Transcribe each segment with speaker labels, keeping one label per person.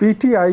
Speaker 1: PTI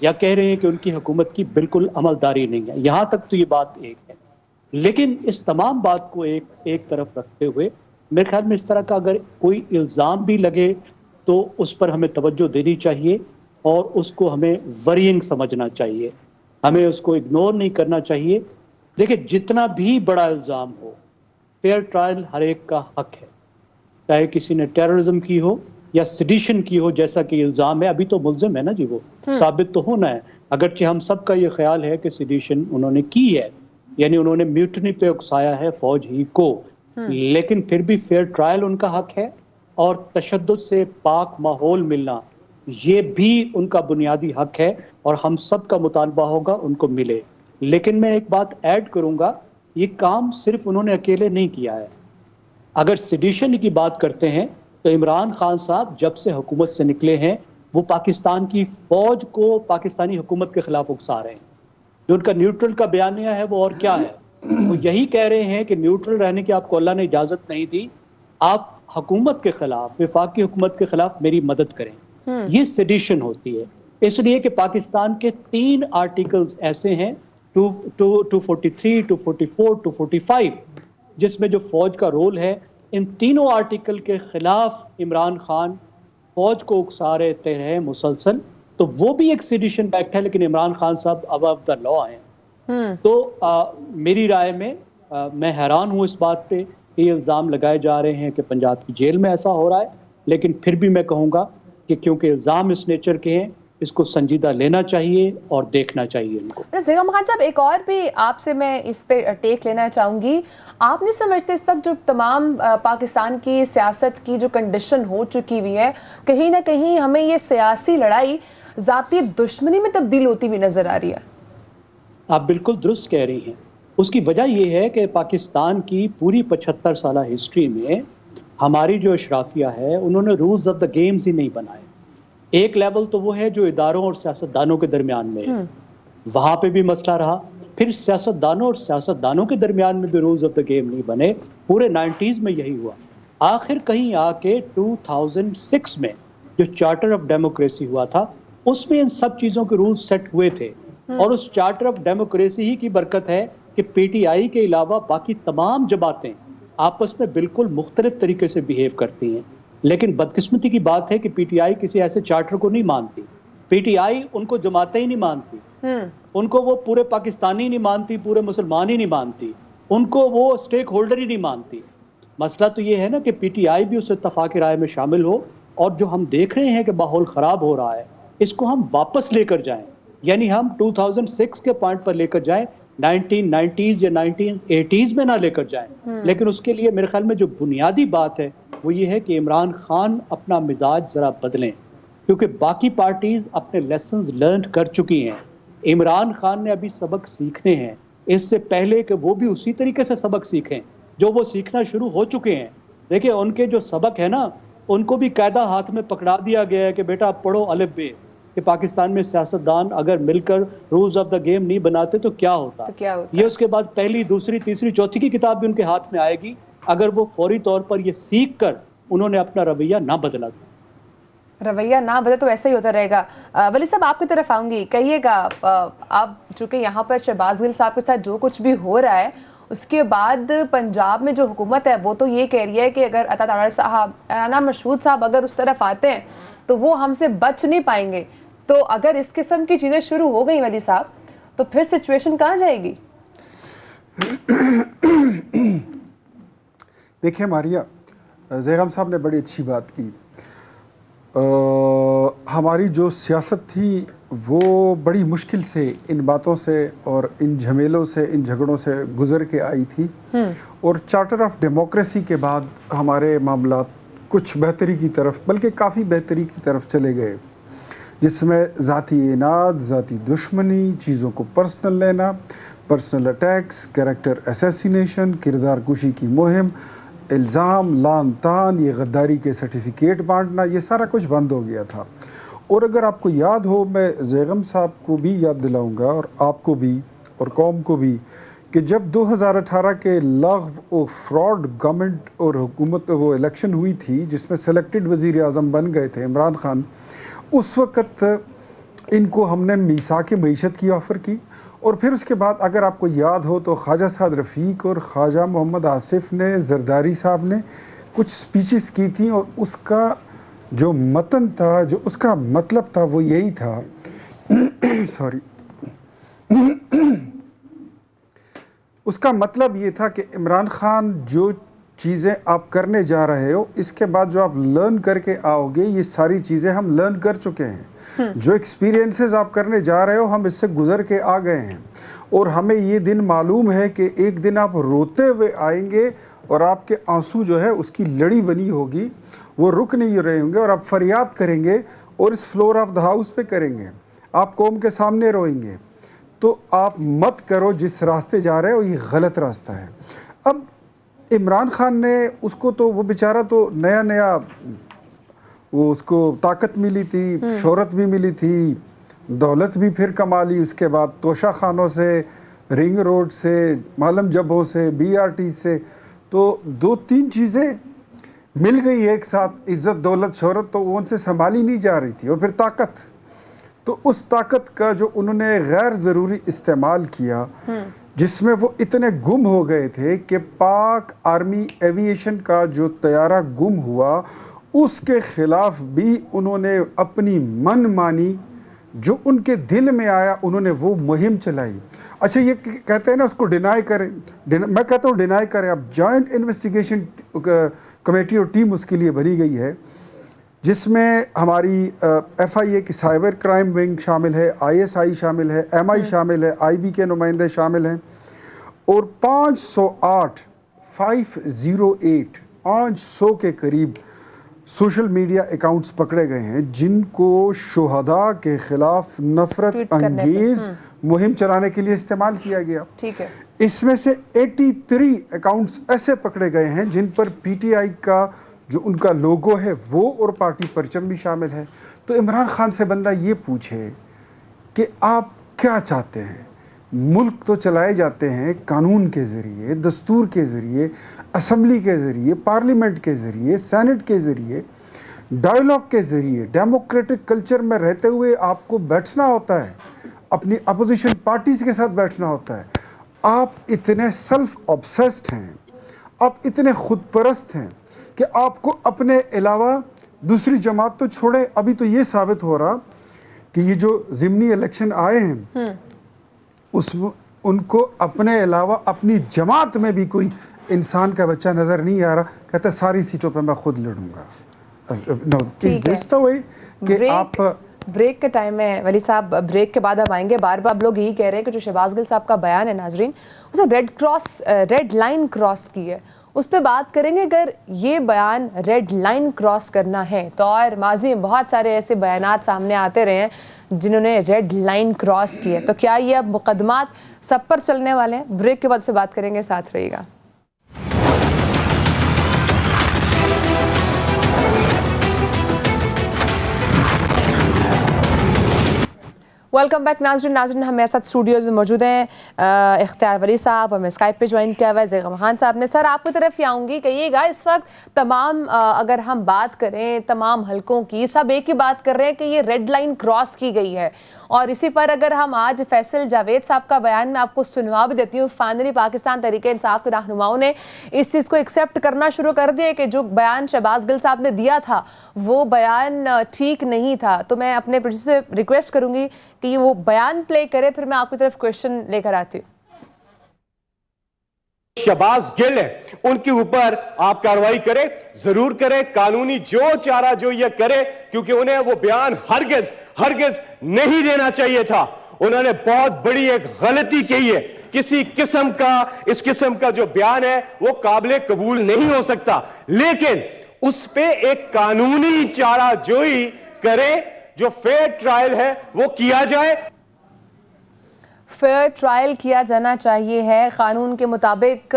Speaker 2: یا کہہ رہے ہیں کہ ان کی حکومت کی بالکل عملداری نہیں ہے. یہاں تک تو یہ بات ایک ہے. لیکن اس تمام بات کو ایک طرف رکھتے ہوئے میرے خیال میں اس طرح کا اگر کوئی الزام بھی لگے تو اس پر ہمیں توجہ دینی چاہیے اور اس کو ہمیں ورینگ سمجھنا چاہیے. ہمیں اس کو اگنور نہیں کرنا چاہیے. دیکھیں جتنا بھی بڑا الزام ہو فیئر ٹرائل ہر ایک کا حق ہے, چاہے کسی نے ٹیررزم کی ہو یا سیڈیشن کی ہو جیسا کہ الزام ہے. ابھی تو ملزم ہے نا جی, وہ ثابت تو ہونا ہے. اگرچہ ہم سب کا یہ خیال ہے کہ سیڈیشن انہوں نے کی ہے, یعنی انہوں نے میوٹنی پہ اکسایا ہے فوج ہی کو, لیکن پھر بھی فیئر ٹرائل ان کا حق ہے اور تشدد سے پاک ماحول ملنا یہ بھی ان کا بنیادی حق ہے اور ہم سب کا مطالبہ ہوگا ان کو ملے. لیکن میں ایک بات ایڈ کروں گا, یہ کام صرف انہوں نے اکیلے نہیں کیا ہے. اگر سیڈیشن کی بات کرتے ہیں تو عمران خان صاحب جب سے حکومت سے نکلے ہیں وہ پاکستان کی فوج کو پاکستانی حکومت کے خلاف اکسا رہے ہیں. جو ان کا نیوٹرل کا بیانیہ ہے وہ اور کیا ہے, وہ یہی کہہ رہے ہیں کہ نیوٹرل رہنے کی آپ کو اللہ نے اجازت نہیں دی, آپ حکومت کے خلاف وفاقی حکومت کے خلاف میری مدد کریں. یہ سیڈیشن ہوتی ہے. اس لیے کہ پاکستان کے 3 آرٹیکلز ایسے ہیں 243, 244, 245 جس میں جو فوج کا رول ہے, ان تینوں آرٹیکل کے خلاف عمران خان فوج کو اکسا رہتے ہیں مسلسل. تو وہ بھی ایک سیڈیشن ایکٹ ہے, لیکن عمران خان صاحب ابو دا لا ہیں. تو میری رائے میں میں حیران ہوں اس بات پہ کہ یہ الزام لگائے جا رہے ہیں کہ پنجاب کی جیل میں ایسا ہو رہا ہے, لیکن پھر بھی میں کہوں گا کہ کیونکہ الزام اس نیچر کے ہیں اس کو سنجیدہ لینا چاہیے اور دیکھنا چاہیے ان کو.
Speaker 3: زیغم خان صاحب ایک اور بھی آپ سے میں اس پہ ٹیک لینا چاہوں گی. آپ نہیں سمجھتے اس وقت جو تمام پاکستان کی سیاست کی جو کنڈیشن ہو چکی ہوئی ہے, کہیں نہ کہیں ہمیں یہ سیاسی لڑائی ذاتی دشمنی میں تبدیل ہوتی ہوئی نظر آ رہی ہے؟
Speaker 2: آپ بالکل درست کہہ رہی ہیں. اس کی وجہ یہ ہے کہ پاکستان کی پوری 75 سالہ ہسٹری میں ہماری جو اشرافیہ ہے انہوں نے رولز آف دا گیمز ہی نہیں بنائے. ایک لیول تو وہ ہے جو اداروں اور سیاستدانوں کے درمیان میں ہے, وہاں پہ بھی مسئلہ رہا. پھر سیاستدانوں اور سیاستدانوں کے درمیان میں بھی رولز آف دا گیم نہیں بنے. پورے 90s میں یہی ہوا. آخر کہیں آ کے 2006 میں جو چارٹر آف ڈیموکریسی ہوا تھا اس میں ان سب چیزوں کے رولز سیٹ ہوئے تھے, اور اس چارٹر آف ڈیموکریسی ہی کی برکت ہے کہ پی ٹی آئی کے علاوہ باقی تمام جماعتیں آپس میں بالکل مختلف طریقے سے بیہیو کرتی ہیں. لیکن بدقسمتی کی بات ہے کہ پی ٹی آئی کسی ایسے چارٹر کو نہیں مانتی. پی ٹی آئی ان کو جماعتیں ہی نہیں مانتی, ان کو وہ پورے پاکستانی نہیں مانتی, پورے مسلمان ہی نہیں مانتی, ان کو وہ اسٹیک ہولڈر ہی نہیں مانتی. مسئلہ تو یہ ہے نا کہ پی ٹی آئی بھی اس اتفاق رائے میں شامل ہو, اور جو ہم دیکھ رہے ہیں کہ ماحول خراب ہو رہا ہے اس کو ہم واپس لے کر جائیں, یعنی ہم 2006 کے پوائنٹ پر لے کر جائیں, 1990s یا 1980s میں نہ لے کر جائیں. لیکن اس کے لیے میرے خیال میں جو بنیادی بات ہے وہ یہ ہے کہ عمران خان اپنا مزاج ذرا بدلیں, کیونکہ باقی پارٹیز اپنے لیسنز لرن کر چکی ہیں. عمران خان نے ابھی سبق سیکھنے ہیں, اس سے پہلے کہ وہ بھی اسی طریقے سے سبق سیکھیں جو وہ سیکھنا شروع ہو چکے ہیں. دیکھیں ان کے جو سبق ہے نا ان کو بھی قاعدہ ہاتھ میں پکڑا دیا گیا ہے کہ بیٹا پڑھو الف بے, کہ پاکستان میں سیاستدان اگر مل کر رولز آف دا گیم نہیں بناتے تو کیا ہوتا. یہ اس کے بعد پہلی, دوسری, تیسری, چوتھی کی کتاب بھی ان کے ہاتھ میں آئے گی اگر وہ فوری طور پر یہ سیکھ کر انہوں نے اپنا رویہ نہ بدلا.
Speaker 3: رویہ نہ بدلے تو ایسا ہی ہوتا رہے گا. ولی صاحب آپ کی طرف آؤں گی, کہیے گا آپ چونکہ یہاں پر شہباز گل صاحب کے ساتھ جو کچھ بھی ہو رہا ہے اس کے بعد پنجاب میں جو حکومت ہے وہ تو یہ کہہ رہی ہے کہ اگر عطا تارڑ صاحب, رانا مشہود صاحب اگر اس طرف آتے ہیں تو وہ ہم سے بچ نہیں پائیں گے. تو اگر اس قسم کی چیزیں شروع ہو گئی ولی صاحب تو پھر سچویشن کہاں جائے گی؟
Speaker 1: دیکھیں ماریا, زیغم صاحب نے بڑی اچھی بات کی. ہماری جو سیاست تھی وہ بڑی مشکل سے ان باتوں سے اور ان جھمیلوں سے, ان جھگڑوں سے گزر کے آئی تھی, اور چارٹر آف ڈیموکریسی کے بعد ہمارے معاملات کچھ بہتری کی طرف, بلکہ کافی بہتری کی طرف چلے گئے, جس میں ذاتی اناد, ذاتی دشمنی, چیزوں کو پرسنل لینا, پرسنل اٹیکس, کریکٹر اسیسینیشن, کردار کشی کی مہم, الزام, لان تان, یہ غداری کے سرٹیفکیٹ بانٹنا, یہ سارا کچھ بند ہو گیا تھا. اور اگر آپ کو یاد ہو, میں زیغم صاحب کو بھی یاد دلاؤں گا اور آپ کو بھی اور قوم کو بھی, کہ جب 2018 کے لغو و فراڈ گورنمنٹ اور حکومت وہ الیکشن ہوئی تھی جس میں سلیکٹڈ وزیر اعظم بن گئے تھے عمران خان, اس وقت ان کو ہم نے میثاق معیشت کی آفر کی، اور پھر اس کے بعد اگر آپ کو یاد ہو تو خواجہ سعد رفیق اور خواجہ محمد آصف نے، زرداری صاحب نے کچھ سپیچز کی تھیں، اور اس کا جو متن تھا، جو اس کا مطلب تھا وہ یہی تھا سوری اس کا مطلب یہ تھا کہ عمران خان جو چیزیں آپ کرنے جا رہے ہو، اس کے بعد جو آپ لرن کر کے آؤ گے، یہ ساری چیزیں ہم لرن کر چکے ہیں، جو ایکسپیرینسز آپ کرنے جا رہے ہو ہم اس سے گزر کے آ گئے ہیں، اور ہمیں یہ دن معلوم ہے کہ ایک دن آپ روتے ہوئے آئیں گے اور آپ کے آنسو جو ہے اس کی لڑی بنی ہوگی، وہ رک نہیں رہے ہوں گے، اور آپ فریاد کریں گے اور اس فلور آف دا ہاؤس پہ کریں گے، آپ قوم کے سامنے روئیں گے۔ تو آپ مت کرو جس راستے جا رہے ہو، یہ غلط راستہ ہے۔ اب عمران خان نے اس کو تو، وہ بیچارہ تو نیا وہ اس کو طاقت ملی تھی، شہرت بھی ملی تھی، دولت بھی پھر کما لی، اس کے بعد توشہ خانوں سے، رنگ روڈ سے، معلم جبوں سے، BRT سے، تو 2-3 چیزیں مل گئی ایک ساتھ، عزت، دولت، شہرت، تو وہ ان سے سنبھالی نہیں جا رہی تھی، اور پھر طاقت، تو اس طاقت کا جو انہوں نے غیر ضروری استعمال کیا، جس میں وہ اتنے گم ہو گئے تھے کہ پاک آرمی ایویشن کا جو طیارہ گم ہوا، اس کے خلاف بھی انہوں نے اپنی من مانی، جو ان کے دل میں آیا انہوں نے وہ مہم چلائی۔ اچھا یہ کہتے ہیں نا اس کو ڈینائی کریں، میں کہتا ہوں ڈینائی کریں۔ اب جوائنٹ انویسٹیگیشن کمیٹی اور ٹیم اس کے لیے بنی گئی ہے، جس میں ہماری FIA کی سائبر کرائم ونگ شامل ہے، ISI شامل ہے، MI شامل ہے، IB کے نمائندے شامل ہیں، اور 500 کے قریب سوشل میڈیا اکاؤنٹس پکڑے گئے ہیں، جن کو شہداء کے خلاف نفرت انگیز مہم چلانے کے لیے استعمال کیا گیا۔
Speaker 3: ٹھیک ہے،
Speaker 1: اس میں سے 83 اکاؤنٹس ایسے پکڑے گئے ہیں جن پر PTI کا جو ان کا لوگو ہے وہ اور پارٹی پرچم بھی شامل ہے۔ تو عمران خان سے بندہ یہ پوچھے کہ آپ کیا چاہتے ہیں؟ ملک تو چلائے جاتے ہیں قانون کے ذریعے، دستور کے ذریعے، اسمبلی کے ذریعے، پارلیمنٹ کے ذریعے، سینٹ کے ذریعے، ڈائیلاگ کے ذریعے، ڈیموکریٹک کلچر میں رہتے ہوئے آپ کو بیٹھنا ہوتا ہے، اپنی اپوزیشن پارٹیز کے ساتھ بیٹھنا ہوتا ہے۔ آپ اتنے سیلف obsessed ہیں، آپ اتنے خود پرست ہیں کہ آپ کو اپنے علاوہ دوسری جماعت تو چھوڑے، ابھی تو یہ ثابت ہو رہا کہ یہ جو ضمنی الیکشن آئے ہیں ان کو اپنے علاوہ اپنی جماعت میں بھی کوئی انسان کا بچہ نظر نہیں آ رہا، کہتا ہے ساری سیٹوں پہ میں خود لڑوں گا۔ کہ آپ
Speaker 3: بریک کا ٹائم ہے ولی صاحب، بریک کے بعد اب آئیں گے۔ بار بار لوگ یہی کہہ رہے ہیں کہ جو شہباز گل صاحب کا بیان ہے ناظرین، اس نے ریڈ لائن کراس کی ہے، اس پہ بات کریں گے۔ اگر یہ بیان ریڈ لائن کراس کرنا ہے تو اور ماضی میں بہت سارے ایسے بیانات سامنے آتے رہے ہیں جنہوں نے ریڈ لائن کراس کی ہے، تو کیا یہ اب مقدمات سب پر چلنے والے ہیں؟ بریک کے بعد سے بات کریں گے، ساتھ رہیے گا۔ ویلکم بیک ناظرین ہمیں ساتھ اسٹوڈیوز میں موجود ہیں اختیار ولی صاحب، ہمیں اسکائپ پہ جوائن کیا ہوا ہے زیغم خان صاحب نے۔ سر آپ کی طرف ہی آؤں گی، کہیے گا اس وقت تمام اگر ہم بات کریں تمام حلقوں کی، سب ایک ہی بات کر رہے ہیں کہ یہ ریڈ لائن کراس کی گئی ہے، اور اسی پر اگر ہم آج فیصل جاوید صاحب کا بیان میں آپ کو سنوا بھی دیتی ہوں، فائنلی پاکستان تحریک انصاف کے رہنماؤں نے اس چیز کو ایکسیپٹ کرنا شروع کر دیا کہ جو بیان شہباز گل صاحب نے دیا تھا وہ بیان ٹھیک نہیں تھا۔ تو میں اپنے پروڈیوسر سے ریکویسٹ کروں گی کہ یہ وہ بیان پلے کرے، پھر میں آپ کی طرف کویشچن لے کر آتی ہوں۔
Speaker 4: شہباز گل ہے، ان کے اوپر آپ کارروائی کریں، ضرور کریں، قانونی جو چارہ جو یہ کرے، کیونکہ انہیں وہ بیان ہرگز نہیں دینا چاہیے تھا۔ انہوں نے بہت بڑی ایک غلطی کی ہے، کسی قسم کا اس قسم کا جو بیان ہے وہ قابل قبول نہیں ہو سکتا، لیکن اس پہ ایک قانونی چارہ جوئی کرے، جو فیئر ٹرائل ہے وہ کیا جائے۔
Speaker 3: فیئر ٹرائل کیا جانا چاہیے ہے، قانون کے مطابق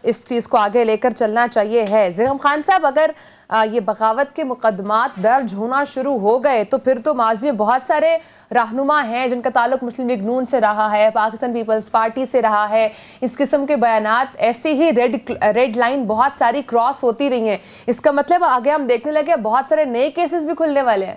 Speaker 3: اس چیز کو آگے لے کر چلنا چاہیے ہے۔ زیغم خان صاحب، اگر یہ بغاوت کے مقدمات درج ہونا شروع ہو گئے تو پھر تو ماضی میں بہت سارے رہنما ہیں جن کا تعلق مسلم لیگ نون سے رہا ہے، پاکستان پیپلز پارٹی سے رہا ہے، اس قسم کے بیانات ایسے ہی ریڈ لائن بہت ساری کراس ہوتی رہی ہیں، اس کا مطلب آگے ہم دیکھنے لگے بہت سارے نئے کیسز بھی کھلنے والے ہیں۔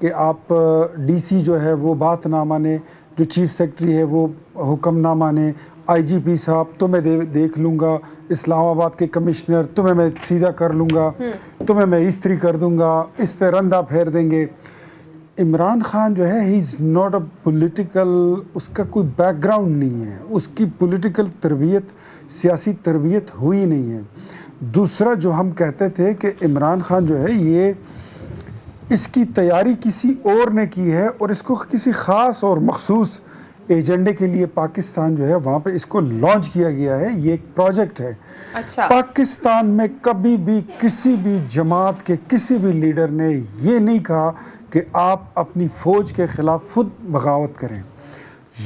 Speaker 1: کہ آپ ڈی سی جو ہے وہ بات نہ مانے, جو چیف سیکرٹری ہے وہ حکم نہ مانے, آئی جی پی صاحب تمہیں دیکھ لوں گا, اسلام آباد کے کمشنر تمہیں میں سیدھا کر لوں گا, تمہیں میں استری کر دوں گا, اس پہ رندہ پھیر دیں گے. عمران خان جو ہے ہی از ناٹ اے پولیٹیکل, اس کا کوئی بیک گراؤنڈ نہیں ہے, اس کی پولیٹیکل تربیت, سیاسی تربیت ہوئی نہیں ہے. دوسرا جو ہم کہتے تھے کہ عمران خان جو ہے یہ اس کی تیاری کسی اور نے کی ہے اور اس کو کسی خاص اور مخصوص ایجنڈے کے لیے پاکستان جو ہے وہاں پہ اس کو لانچ کیا گیا ہے. یہ ایک پروجیکٹ ہے.
Speaker 3: اچھا,
Speaker 1: پاکستان میں کبھی بھی کسی بھی جماعت کے کسی بھی لیڈر نے یہ نہیں کہا کہ آپ اپنی فوج کے خلاف خود بغاوت کریں.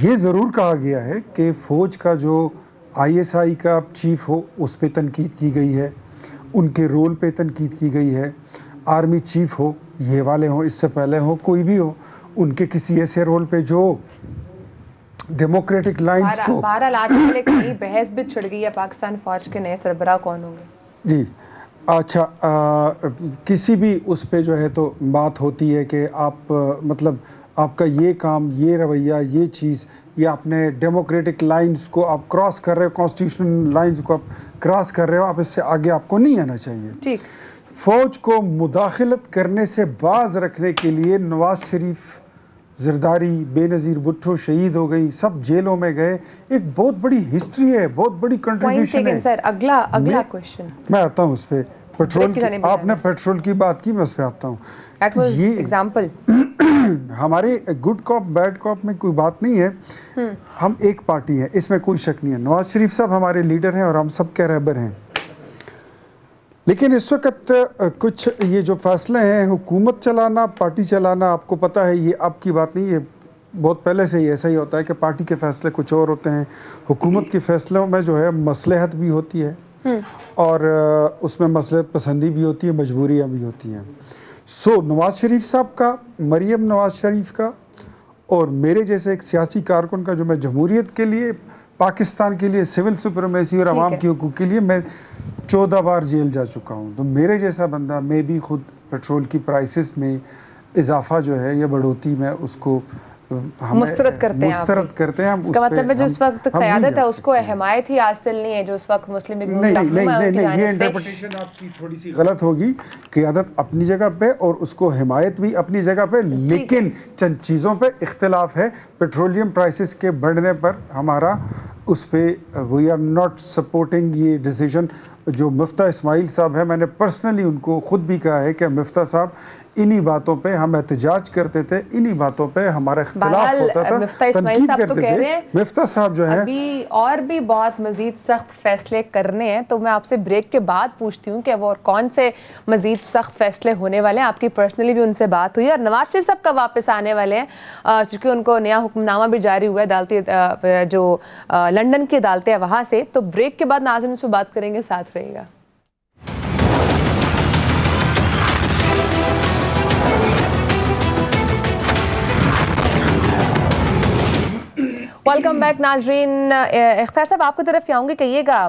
Speaker 1: یہ ضرور کہا گیا ہے کہ فوج کا جو آئی ایس آئی کا چیف ہو اس پہ تنقید کی گئی ہے, ان کے رول پہ تنقید کی گئی ہے, آرمی چیف ہو, یہ والے ہوں, اس سے پہلے ہو, کوئی بھی ہو, ان کے کسی ایسے رول پہ جو ڈیموکریٹک لائنز کو.
Speaker 3: بہرحال آج کل ایک نئی بحث بھی چھڑ گئی ہے, پاکستان فوج کے نئے سربراہ کون ہوں گے؟
Speaker 1: جی اچھا, کسی بھی اس پہ جو ہے تو بات ہوتی ہے کہ آپ مطلب آپ کا یہ کام, یہ رویہ, یہ چیز, یہ اپنے ڈیموکریٹک لائنز کو آپ کراس کر رہے ہو, کانسٹیٹیوشنل لائنز کو آپ کراس کر رہے ہو, آپ اس سے آگے آپ کو نہیں آنا چاہیے.
Speaker 3: ٹھیک.
Speaker 1: فوج کو مداخلت کرنے سے باز رکھنے کے لیے نواز شریف, زرداری, بے نظیر بھٹو شہید ہو گئی, سب جیلوں میں گئے. ایک بہت بڑی ہسٹری ہے, بہت بڑی کنٹریبیوشن ہے.
Speaker 3: سر اگلا کویشچن
Speaker 1: میں آتا ہوں اس پہ. پیٹرول کی آپ نے پیٹرول کی بات کی, میں اس پہ آتا ہوں.
Speaker 3: یہ ایگزامپل
Speaker 1: ہمارے گڈ کاپ بیڈ کاپ میں کوئی بات نہیں ہے, ہم ایک پارٹی ہے, اس میں کوئی شک نہیں ہے. نواز شریف صاحب ہمارے لیڈر ہیں اور ہم سب کے رہبر ہیں, لیکن اس وقت کچھ یہ جو فیصلے ہیں, حکومت چلانا, پارٹی چلانا, آپ کو پتہ ہے یہ آپ کی بات نہیں ہے, بہت پہلے سے ہی ایسا ہی ہوتا ہے کہ پارٹی کے فیصلے کچھ اور ہوتے ہیں, حکومت کے فیصلوں میں جو ہے مصلحت بھی ہوتی ہے اور اس میں مصلحت پسندی بھی ہوتی ہے, مجبوریاں بھی ہوتی ہیں. سو نواز شریف صاحب کا, مریم نواز شریف کا اور میرے جیسے ایک سیاسی کارکن کا, جو میں جمہوریت کے لیے, پاکستان کے لیے, سول سپریمیسی اور عوام کے حقوق کے لیے میں 14 بار جیل جا چکا ہوں, تو میرے جیسا بندہ, میں بھی خود پیٹرول کی پرائسز میں اضافہ جو ہے یا بڑھوتی میں اس کو
Speaker 3: مسترد کرتے ہیں. اس کا مطلب ہے جو اس وقت قیادت ہے اس کو حمایت ہی حاصل نہیں ہے, جو اس وقت مسلم لیگ نون رہنما ہے.
Speaker 1: نہیں, یہ انٹرپریٹیشن آپ کی تھوڑی سی غلط ہوگی. قیادت اپنی جگہ پہ اور اس کو حمایت بھی اپنی جگہ پہ, لیکن چند چیزوں پہ اختلاف ہے. پیٹرولیم پرائسز کے بڑھنے پر ہمارا اس پہ وی آر ناٹ سپورٹنگ یہ ڈیسیجن. جو مفتاح اسماعیل صاحب ہیں, میں نے پرسنلی ان کو خود بھی کہا ہے کہ مفتاح صاحب انہی باتوں پہ ہم احتجاج کرتے تھے, انہی باتوں پہ ہمارا اختلاف ہوتا تھا,
Speaker 3: مفتاح اسماعیل صاحب تو کہہ رہے ہیں
Speaker 1: مفتاح صاحب جو ہیں
Speaker 3: ابھی اور بھی بہت مزید سخت فیصلے کرنے ہیں. تو میں آپ سے بریک کے بعد پوچھتی ہوں کہ وہ اور کون سے مزید سخت فیصلے ہونے والے ہیں. آپ کی پرسنلی بھی ان سے بات ہوئی, اور نواز شریف صاحب کا واپس آنے والے ہیں, چونکہ ان کو نیا حکم نامہ بھی جاری ہوا ہے عدالتی, جو لنڈن کی عدالتیں ہیں وہاں سے. تو بریک کے بعد ناظرین اس پہ بات کریں گے, ساتھ رہے گا. ویلکم بیک ناظرین. اختیار صاحب آپ کی طرف ہی آؤں گے, کہیے گا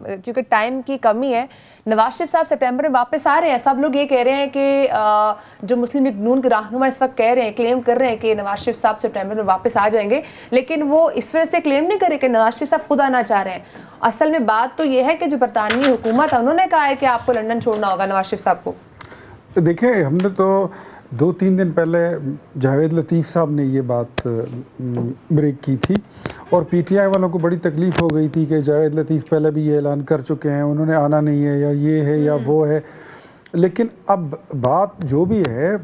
Speaker 3: کیونکہ ٹائم کی کمی ہے. نواز شریف صاحب سپٹمبر میں واپس آ رہے ہیں, سب لوگ یہ کہہ رہے ہیں کہ جو مسلم لیگ نون کے رہنما اس وقت کہہ رہے ہیں, کلیم کر رہے ہیں کہ نواز شریف صاحب سپٹمبر میں واپس آ جائیں گے, لیکن وہ اس وجہ سے کلیم نہیں کر رہے کہ نواز شریف صاحب خود آنا چاہ رہے ہیں. اصل میں بات تو یہ ہے کہ جو برطانوی حکومت ہے انہوں نے کہا ہے کہ آپ کو لندن چھوڑنا ہوگا نواز شریف صاحب کو.
Speaker 1: دیکھیں, ہم نے تو 2-3 دن پہلے جاوید لطیف صاحب نے یہ بات بریک کی تھی, اور پی ٹی آئی والوں کو بڑی تکلیف ہو گئی تھی کہ جاوید لطیف پہلے بھی یہ اعلان کر چکے ہیں, انہوں نے آنا نہیں ہے, یا یہ ہے یا وہ ہے. لیکن اب بات جو بھی ہے,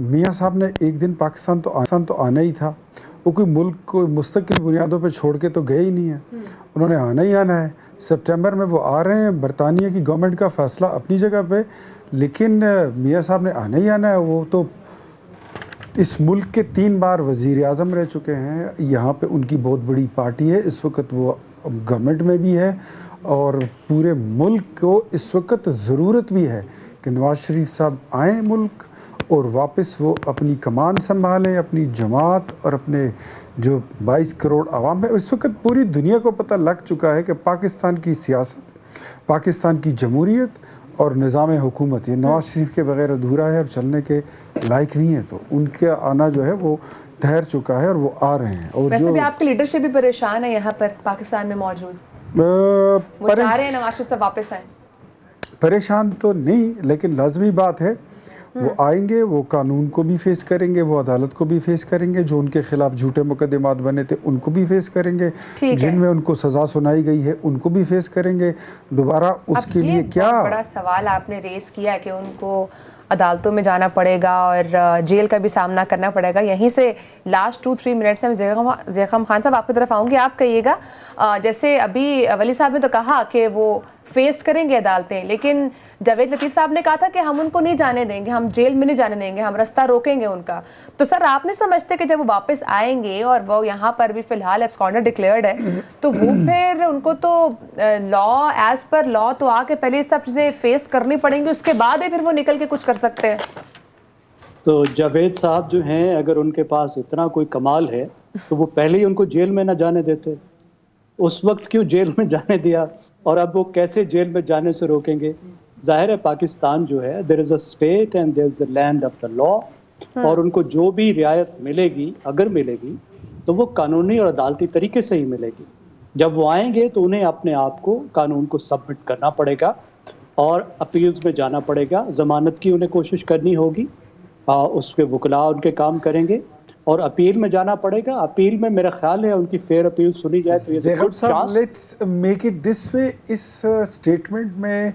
Speaker 1: میاں صاحب نے ایک دن پاکستان تو آنا ہی تھا. وہ کوئی ملک کو مستقل بنیادوں پہ چھوڑ کے تو گئے ہی نہیں ہیں, انہوں نے آنا ہی آنا ہے. سپٹمبر میں وہ آ رہے ہیں, برطانیہ کی گورنمنٹ کا فیصلہ اپنی جگہ پہ, لیکن میاں صاحب نے آنا ہی آنا ہے. وہ تو اس ملک کے 3 بار وزیر اعظم رہ چکے ہیں, یہاں پہ ان کی بہت بڑی پارٹی ہے, اس وقت وہ گورنمنٹ میں بھی ہے, اور پورے ملک کو اس وقت ضرورت بھی ہے کہ نواز شریف صاحب آئیں ملک اور واپس وہ اپنی کمان سنبھالیں, اپنی جماعت اور اپنے جو 22 کروڑ عوام ہے. اس وقت پوری دنیا کو پتہ لگ چکا ہے کہ پاکستان کی سیاست, پاکستان کی جمہوریت اور نظام حکومت یہ نواز شریف کے بغیر ادھورا ہے اور چلنے کے لائق نہیں ہے، تو ان کا آنا جو ہے وہ ٹھہر چکا ہے اور وہ آ رہے ہیں. اور
Speaker 3: ویسے بھی آپ کی لیڈرشپ بھی پریشان ہے یہاں پر پاکستان میں موجود، وہ چاہ رہے ہیں نواز شریف سے واپس آئیں.
Speaker 1: پریشان تو نہیں، لیکن لازمی بات ہے وہ آئیں گے، وہ قانون کو بھی فیس کریں گے، وہ عدالت کو بھی فیس کریں گے، جو ان کے خلاف جھوٹے مقدمات بنے تھے ان کو بھی فیس کریں گے، جن میں ان کو سزا سنائی گئی ہے ان کو بھی فیس کریں گے. دوبارہ اس کے لیے کیا
Speaker 3: بڑا سوال آپ نے ریز کیا ہے کہ ان کو عدالتوں میں جانا پڑے گا اور جیل کا بھی سامنا کرنا پڑے گا. یہیں سے لاسٹ 2-3 منٹ سے میں زیغم خان صاحب آپ کی طرف آؤں گی. آپ کہیے گا جیسے ابھی ولی صاحب نے تو کہا کہ وہ فیس کریں گے عدالتیں، لیکن جاوید لطیف صاحب نے کہا تھا کہ ہم ان کو نہیں جانے دیں گے، ہم جیل میں نہیں جانے دیں گے، ہم رستہ روکیں گے ان کا. تو سر آپ نہیں سمجھتے کہ جب وہ واپس آئیں گے اور وہ یہاں پر بھی فی الحال ایبسکانڈر ڈکلیئرڈ ہے تو وہ پھر ان کو تو لا ایز پر لا تو آ کے پہلے سب چیزیں فیس کرنی پڑیں گی، اس کے بعد ہی پھر وہ نکل کے کچھ کر سکتے ہیں؟
Speaker 2: تو جاوید صاحب جو ہیں اگر ان کے پاس اتنا کوئی کمال ہے تو وہ پہلے ہی ان کو جیل میں نہ جانے دیتے. اس وقت کیوں جیل میں جانے دیا اور اب وہ کیسے جیل میں جانے سے روکیں گے؟ ظاہر ہے پاکستان جو ہے there is a state and there is a land of the law, اور ان کو جو بھی رعایت ملے گی اگر ملے گی تو وہ قانونی اور عدالتی طریقے سے ہی ملے گی. جب وہ آئیں گے تو انہیں اپنے آپ کو قانون کو سبمٹ کرنا پڑے گا اور اپیلز میں جانا پڑے گا. ضمانت کی انہیں کوشش کرنی ہوگی، اس پہ وکلاء ان کے کام کریں گے اور اپیل میں جانا پڑے گا. اپیل میں میرا خیال ہے ان کی فیئر اپیل سنی جائے تو یہ
Speaker 1: let's make it this way. اس سٹیٹمنٹ میں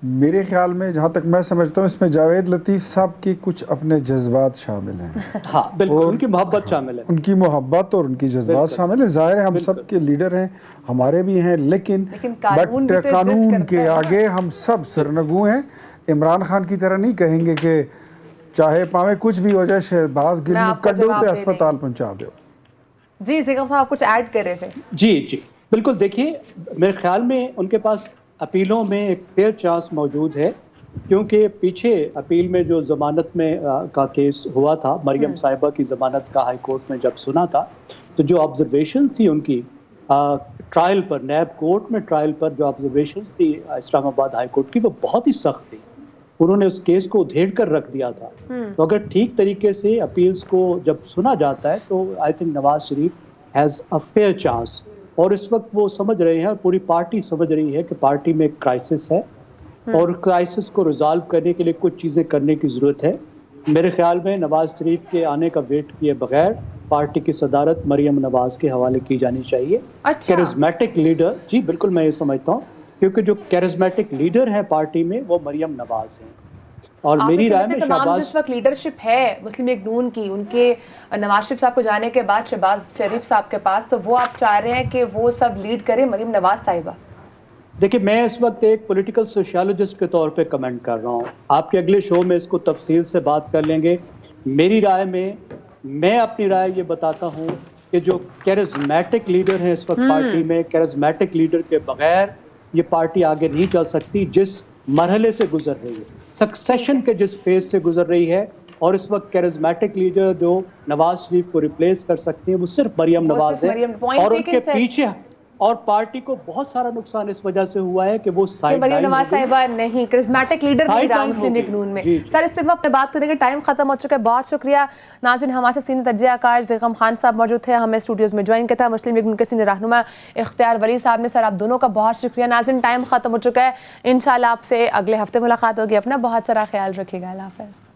Speaker 1: میرے خیال میں جہاں تک میں سمجھتا ہوں اس میں جاوید لطیف صاحب کی کچھ اپنے جذبات شامل ہیں.
Speaker 2: ہاں بالکل، ان کی محبت شامل ہے،
Speaker 1: ان کی محبت اور ان کی جذبات شامل ہیں. ظاہر ہے ہم سب کے لیڈر ہیں، ہمارے بھی ہیں، لیکن قانون کے آگے ہم سب سرنگو ہیں. عمران خان کی طرح نہیں کہیں گے کہ چاہے پاویں کچھ بھی ہو جائے شہباز گل نو کڈو تے اسپتال پہنچا دو.
Speaker 3: جی زیغم صاحب کچھ ایڈ کر رہے تھے.
Speaker 2: جی بالکل. دیکھیے میرے خیال میں ان کے پاس اپیلوں میں ایک فیئر چانس موجود ہے، کیونکہ پیچھے اپیل میں جو ضمانت میں کا کیس ہوا تھا، مریم صاحبہ کی ضمانت کا ہائی کورٹ میں جب سنا تھا تو جو آبزرویشنز تھی ان کی ٹرائل پر، نیب کورٹ میں ٹرائل پر جو آبزرویشنز تھی اسلام آباد ہائی کورٹ کی وہ بہت ہی سخت تھی. انہوں نے اس کیس کو ادھیڑ کر رکھ دیا تھا. تو اگر ٹھیک طریقے سے اپیلز کو جب سنا جاتا ہے تو I think Nawaz Sharif has a fair chance. اور اس وقت وہ سمجھ رہے ہیں اور پوری پارٹی سمجھ رہی ہے کہ پارٹی میں ایک کرائسس ہے اور کرائسس کو ریزالو کرنے کے لیے کچھ چیزیں کرنے کی ضرورت ہے. میرے خیال میں نواز شریف کے آنے کا ویٹ کیے بغیر پارٹی کی صدارت مریم نواز کے حوالے کی جانی چاہیے. کیرزمیٹک لیڈر، جی بالکل میں یہ سمجھتا ہوں، کیونکہ جو کیرزمیٹک لیڈر ہیں پارٹی میں وہ مریم نواز ہیں. اور میری رائے میں
Speaker 3: شہباز جس وقت لیڈرشپ ہے مسلم لیگ نون کی، ان کے نواز شریف صاحب کو جانے کے بعد شہباز شریف صاحب کے پاس، تو وہ آپ چاہ رہے ہیں کہ وہ سب لیڈ کرے مریم نواز صاحبہ؟
Speaker 2: دیکھیں میں اس وقت ایک پولیٹیکل سوشیالوجسٹ کے طور پہ کمنٹ کر رہا ہوں. آپ کے اگلے شو میں اس کو تفصیل سے بات کر لیں گے. میری رائے میں اپنی رائے یہ بتاتا ہوں کہ جو کیرزمیٹک لیڈر ہیں اس وقت پارٹی میں، کیرزمیٹک لیڈر کے بغیر یہ پارٹی آگے نہیں چل سکتی. جس مرحلے سے گزر رہی ہے، سکسیشن کے جس فیز سے گزر رہی ہے، اور اس وقت کیرزمیٹک لیڈر جو نواز شریف کو ریپلیس کر سکتے ہیں وہ صرف مریم نواز ہے. اور ان کے پیچھے اور پارٹی کو بہت سارا نقصان اس وجہ سے ہوا ہے کہ وہ
Speaker 3: مریم نواز صاحبہ نہیں کرزمیٹک لیڈر نہیں رہا مسلم لیگ نون میں. سر اس وقت پہ بات کرنے کے ٹائم ختم ہو چکا ہے. بہت شکریہ ناظرین. ہمارے سے سینئر تجزیہ کار زیغم خان صاحب موجود تھے، ہمیں اسٹوڈیوز میں جوائن کیا تھا مسلم لیگ نون کے سینئر رہنما اختیار ولی صاحب نے. سر آپ دونوں کا بہت شکریہ. ناظرین ٹائم ختم ہو چکا ہے، انشاءاللہ آپ سے اگلے ہفتے ملاقات ہوگی. اپنا بہت سارا خیال رکھیے گا. اللہ حافظ.